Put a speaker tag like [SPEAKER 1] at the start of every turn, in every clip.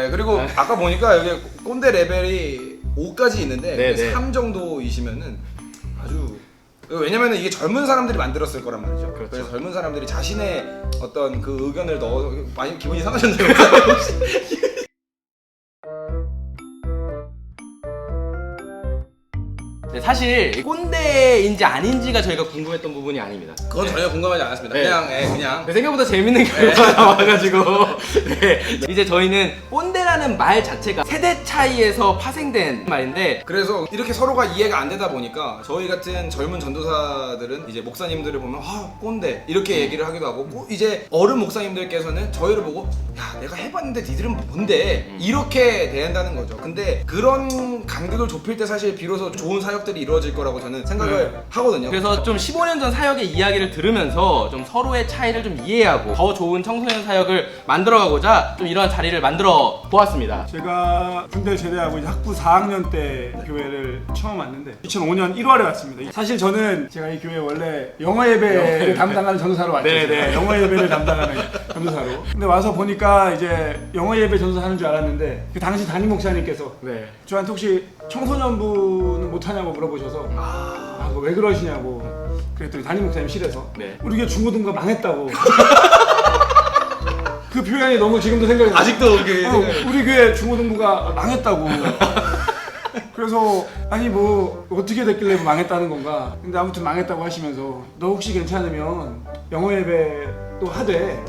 [SPEAKER 1] 네, 그리고 아까 보니까 여기 꼰대 레벨이 5까지 있는데
[SPEAKER 2] 네네.
[SPEAKER 1] 3 정도이시면은 아주, 왜냐면은 이게 젊은 사람들이 만들었을 거란 말이죠.
[SPEAKER 2] 그렇죠.
[SPEAKER 1] 그래서 젊은 사람들이 자신의 어떤 그 의견을 넣어, 많이 기분이 상하셨네요.
[SPEAKER 2] 네, 사실 꼰대인지 아닌지가 저희가 궁금했던 부분이 아닙니다.
[SPEAKER 1] 그건 전혀 궁금하지 않았습니다.
[SPEAKER 2] 네.
[SPEAKER 1] 그냥
[SPEAKER 2] 네, 생각보다 재밌는 결과가 나와가지고 네. 이제 저희는 꼰대라는 말 자체가 세대 차이에서 파생된 말인데,
[SPEAKER 1] 그래서 이렇게 서로가 이해가 안 되다 보니까 저희 같은 젊은 전도사들은 이제 목사님들을 보면 꼰대 이렇게 얘기를 하기도 하고, 이제 어른 목사님들께서는 저희를 보고 야, 내가 해봤는데 니들은 뭔데 이렇게 대한다는 거죠. 근데 그런 간격을 좁힐 때 사실 비로소 좋은 사역들이 이루어질 거라고 저는 생각을 하거든요.
[SPEAKER 2] 그래서 좀 15년 전 사역의 이야기를 들으면서 좀 서로의 차이를 좀 이해하고 더 좋은 청소년 사역을 만들어가고자 좀 이런 자리를 만들어 보았습니다.
[SPEAKER 3] 제가 군대 제대하고 이제 학부 4학년 때 교회를 처음 왔는데 2005년 1월에 왔습니다. 사실 저는 제가 이 교회 원래 영어 예배를 담당하는 전도사로 왔죠.
[SPEAKER 2] 네네.
[SPEAKER 3] 영어 예배를 담당하는 전도사로. 근데 와서 보니까 이제 영어 예배 전도사 하는 줄 알았는데 그 당시 담임 목사님께서
[SPEAKER 2] 네.
[SPEAKER 3] 저한테 혹시 청소년부는 못하냐고 물어보셔서 그거 왜 그러시냐고 그랬더니 담임 목사님실에서
[SPEAKER 2] 네.
[SPEAKER 3] 우리 교회 중고등부가 망했다고. 그 표현이 너무 지금도 생각이 나요.
[SPEAKER 1] 아직도 그게
[SPEAKER 3] 우리 교회 중고등부가 망했다고. 그래서 아니 뭐 어떻게 됐길래 망했다는 건가. 근데 아무튼 망했다고 하시면서 너 혹시 괜찮으면 영어 예배도 하되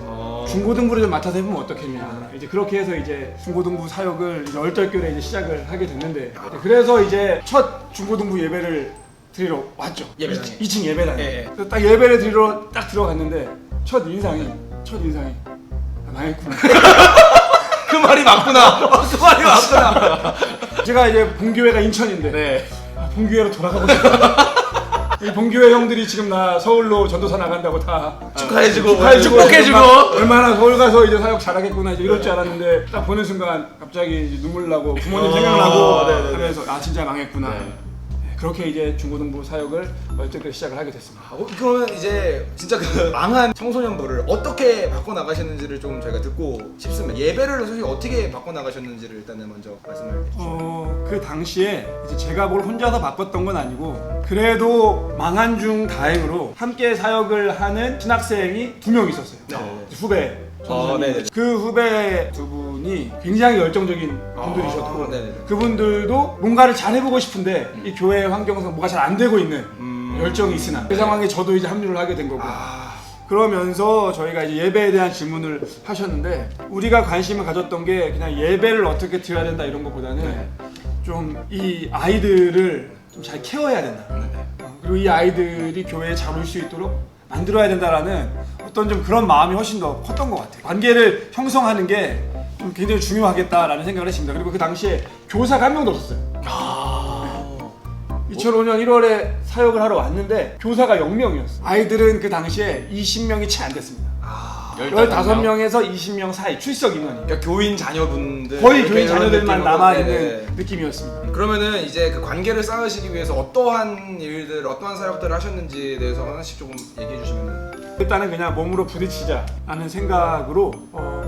[SPEAKER 3] 중고등부를 좀 맡아서 해보면 어떻겠냐. 이제 그렇게 해서 이제 중고등부 사역을 이제 얼떨결에 이제 시작을 하게 됐는데, 그래서 이제 첫 중고등부 예배를 드리러 왔죠.
[SPEAKER 1] 예배당에.
[SPEAKER 3] 2층 예배당에.
[SPEAKER 1] 예, 예.
[SPEAKER 3] 그래서 딱 예배를 드리러 딱 들어갔는데 첫 인상이 망했구나.
[SPEAKER 1] 그 말이 맞구나. 그 말이 맞구나.
[SPEAKER 3] 제가 이제 본교회가 인천인데
[SPEAKER 2] 네.
[SPEAKER 3] 본교회로 돌아가고 싶다. 이 본교회 형들이 지금 나 서울로 전도사 나간다고 다
[SPEAKER 1] 축하해주고
[SPEAKER 2] 축복해주고
[SPEAKER 3] 얼마나 서울 가서 이제 사역 잘하겠구나 이제 이럴 줄 알았는데 딱 보는 순간 갑자기 이제 눈물 나고 부모님 생각나고
[SPEAKER 1] 네네네.
[SPEAKER 3] 하면서 진짜 망했구나.
[SPEAKER 2] 네.
[SPEAKER 3] 그렇게 이제 중고등부 사역을 어쨌든 시작을 하게 됐습니다.
[SPEAKER 1] 그러면 이제 진짜 그 망한 청소년부를 어떻게 바꿔 나가셨는지를 좀 저희가 듣고 싶습니다. 예배를 솔직히 어떻게 바꿔 나가셨는지를 일단은 먼저 말씀을 해주시죠.
[SPEAKER 3] 그 당시에 이제 제가 뭘 혼자서 바꿨던 건 아니고 그래도 망한 중 다행으로 함께 사역을 하는 신학생이 2명 있었어요.
[SPEAKER 1] 네.
[SPEAKER 3] 후배.
[SPEAKER 1] 네네.
[SPEAKER 3] 그 후배 두 분이 굉장히 열정적인 분들이셨고
[SPEAKER 1] 네네.
[SPEAKER 3] 그분들도 뭔가를 잘 해보고 싶은데 이 교회 환경에서 뭐가 잘 안 되고 있는 열정이 있으나 그 상황에 저도 이제 합류를 하게 된 거고 그러면서 저희가 이제 예배에 대한 질문을 하셨는데 우리가 관심을 가졌던 게 그냥 예배를 어떻게 드려야 된다 이런 것보다는 좀 이 아이들을 좀 잘 케어해야 된다. 그리고 이 아이들이 교회에 잘 올 수 있도록 만들어야 된다라는 어떤 좀 그런 마음이 훨씬 더 컸던 것 같아요. 관계를 형성하는 게 좀 굉장히 중요하겠다라는 생각을 했습니다. 그리고 그 당시에 교사가 한 명도 없었어요. 2005년 1월에 사역을 하러 왔는데 교사가 0명이었어요. 아이들은 그 당시에 20명이 채 안 됐습니다. 15명에서 20명 사이 출석 인원이
[SPEAKER 1] 그러니까 교인 자녀분들
[SPEAKER 3] 거의
[SPEAKER 1] 이렇게
[SPEAKER 3] 교인
[SPEAKER 1] 이런
[SPEAKER 3] 자녀들만
[SPEAKER 1] 느낌으로.
[SPEAKER 3] 남아있는
[SPEAKER 1] 네네.
[SPEAKER 3] 느낌이었습니다.
[SPEAKER 1] 그러면은 이제 그 관계를 쌓으시기 위해서 어떠한 일들, 어떠한 사역들을 하셨는지에 대해서 하나씩 조금 얘기해 주시면은.
[SPEAKER 3] 일단은 그냥 몸으로 부딪히자라는 생각으로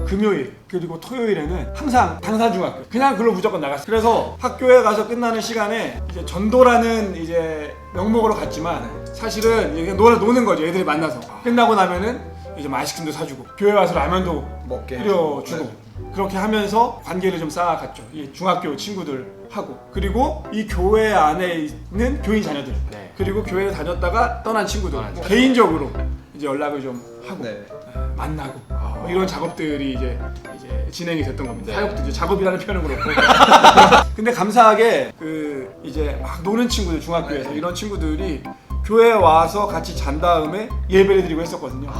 [SPEAKER 3] 금요일 그리고 토요일에는 항상 당사중학교 그냥 그걸로 무조건 나갔어요. 그래서 학교에 가서 끝나는 시간에 이제 전도라는 이제 명목으로 갔지만 사실은 그냥 노는 거죠. 애들이 만나서 끝나고 나면은 이제 뭐 아이스크림도 사주고 교회 와서 라면도
[SPEAKER 1] 먹게
[SPEAKER 3] 끓여주고
[SPEAKER 1] 네.
[SPEAKER 3] 그렇게 하면서 관계를 좀 쌓아갔죠. 이 중학교 친구들하고 그리고 이 교회 안에 있는 교인 자녀들
[SPEAKER 2] 네.
[SPEAKER 3] 그리고 교회를 다녔다가 떠난 친구들 뭐 개인적으로 이제 연락을 좀 하고
[SPEAKER 1] 네.
[SPEAKER 3] 만나고 뭐 이런 작업들이 이제 진행이 됐던 겁니다.
[SPEAKER 2] 네.
[SPEAKER 3] 사역도 이제 작업이라는 표현은 그렇고 근데 감사하게 그 이제 막 노는 친구들 중학교에서 이런 친구들이 교회에 와서 같이 잔 다음에 예배를 드리고 했었거든요.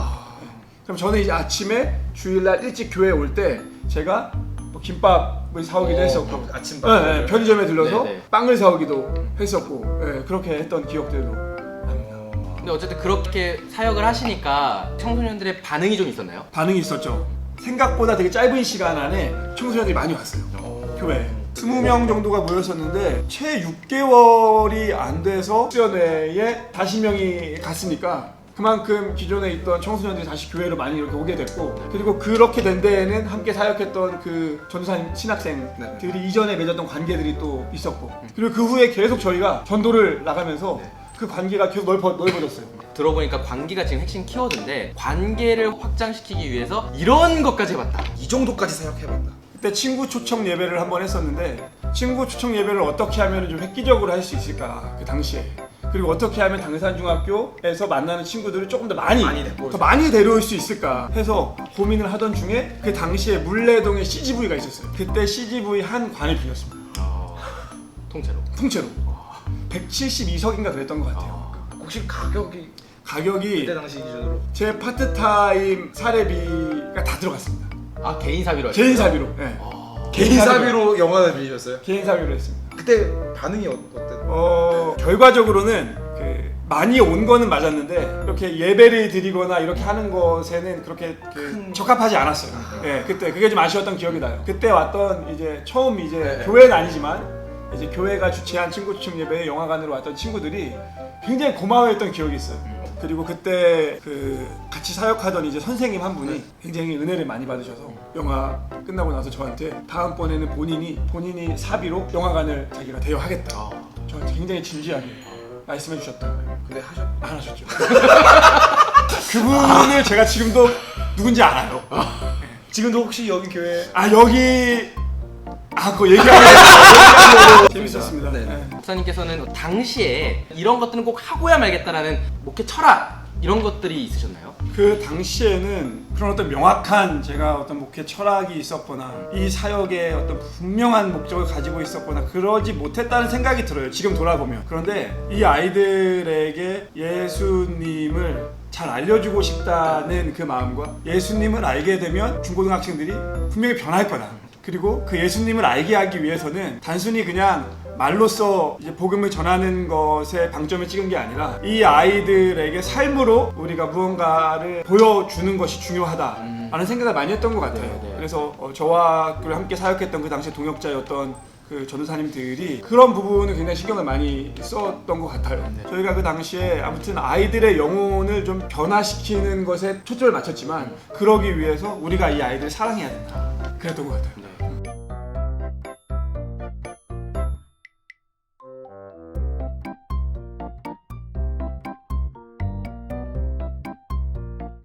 [SPEAKER 3] 그럼 저는 이제 아침에 주일날 일찍 교회에 올 때 제가 뭐 김밥을 사오기도 했었고
[SPEAKER 1] 아침밥.
[SPEAKER 3] 네, 편의점에 들러서
[SPEAKER 2] 네네.
[SPEAKER 3] 빵을 사오기도 했었고 그렇게 했던 기억들도
[SPEAKER 2] 근데 어쨌든 그렇게 사역을 하시니까 청소년들의 반응이 좀 있었나요?
[SPEAKER 3] 반응이 있었죠. 생각보다 되게 짧은 시간 안에 청소년들이 많이 왔어요. 교회에 20명 정도가 모였었는데 채 6개월이 안 돼서 수련회에 40명이 갔으니까 그만큼 기존에 있던 청소년들이 다시 교회로 많이 이렇게 오게 됐고, 그리고 그렇게 된 데에는 함께 사역했던 그 전도사님 신학생들이 이전에 맺었던 관계들이 또 있었고, 그리고 그 후에 계속 저희가 전도를 나가면서 그 관계가 계속 넓어졌어요.
[SPEAKER 2] 들어보니까 관계가 지금 핵심 키워드인데 관계를 확장시키기 위해서 이런 것까지 해봤다.
[SPEAKER 1] 이 정도까지 사역해봤다.
[SPEAKER 3] 그때 친구 초청 예배를 한번 했었는데, 친구 초청 예배를 어떻게 하면 좀 획기적으로 할 수 있을까 그 당시에, 그리고 어떻게 하면 당산중학교에서 만나는 친구들을 조금 더 많이 데려올 수 있을까 해서 고민을 하던 중에 그 당시에 물레동에 CGV가 있었어요. 그때 CGV 한 관을 빌렸습니다. 통째로 172석인가 그랬던 것 같아요.
[SPEAKER 1] 혹시 가격이 그때 당시 기준으로
[SPEAKER 3] 제 파트타임 사례비가 다 들어갔습니다.
[SPEAKER 2] 아, 개인 사비로
[SPEAKER 3] 개인 사비로. 네.
[SPEAKER 1] 개인 사비로 영화를 빌리셨어요?
[SPEAKER 3] 개인 사비로 했습니다.
[SPEAKER 1] 그때 반응이 어땠나요?
[SPEAKER 3] 결과적으로는 많이 온 거는 맞았는데 이렇게 예배를 드리거나 이렇게 하는 것에는 그렇게 적합하지 않았어요. 네, 그때 그게 좀 아쉬웠던 기억이 나요. 그때 왔던 이제 처음 이제 교회는 아니지만 이제 교회가 주최한 친구 초청 예배에 영화관으로 왔던 친구들이 굉장히 고마워했던 기억이 있어요. 그리고 그때 같이 사역하던 이제 선생님 한 분이 굉장히 은혜를 많이 받으셔서 영화 끝나고 나서 저한테 다음번에는 본인이 사비로 영화관을 자기가 대여하겠다. 저한테 굉장히 진지하게 말씀해 주셨다.
[SPEAKER 1] 근데
[SPEAKER 3] 안 하셨죠. 그분을 제가 지금도 누군지 알아요.
[SPEAKER 1] 지금도 혹시 여기 교회
[SPEAKER 3] 그거 얘기하면 재밌었습니다.
[SPEAKER 1] 네.
[SPEAKER 2] 목사님께서는 당시에 이런 것들은 꼭 하고야 말겠다라는 목회 철학 이런 것들이 있으셨나요?
[SPEAKER 3] 그 당시에는 그런 어떤 명확한 제가 어떤 목회 철학이 있었거나 이 사역에 어떤 분명한 목적을 가지고 있었거나 그러지 못했다는 생각이 들어요, 지금 돌아보면. 그런데 이 아이들에게 예수님을 잘 알려주고 싶다는 그 마음과 예수님을 알게 되면 중고등학생들이 분명히 변할 거다. 그리고 그 예수님을 알게 하기 위해서는 단순히 그냥 말로써 이제 복음을 전하는 것에 방점을 찍은 게 아니라 이 아이들에게 삶으로 우리가 무언가를 보여주는 것이 중요하다라는 생각을 많이 했던 것 같아요. 그래서 저와 함께 사역했던 그 당시 동역자였던 그 전도사님들이 그런 부분을 굉장히 신경을 많이 썼던 것 같아요. 저희가 그 당시에 아무튼 아이들의 영혼을 좀 변화시키는 것에 초점을 맞췄지만 그러기 위해서 우리가 이 아이들을 사랑해야 된다. 그랬던 것 같아요.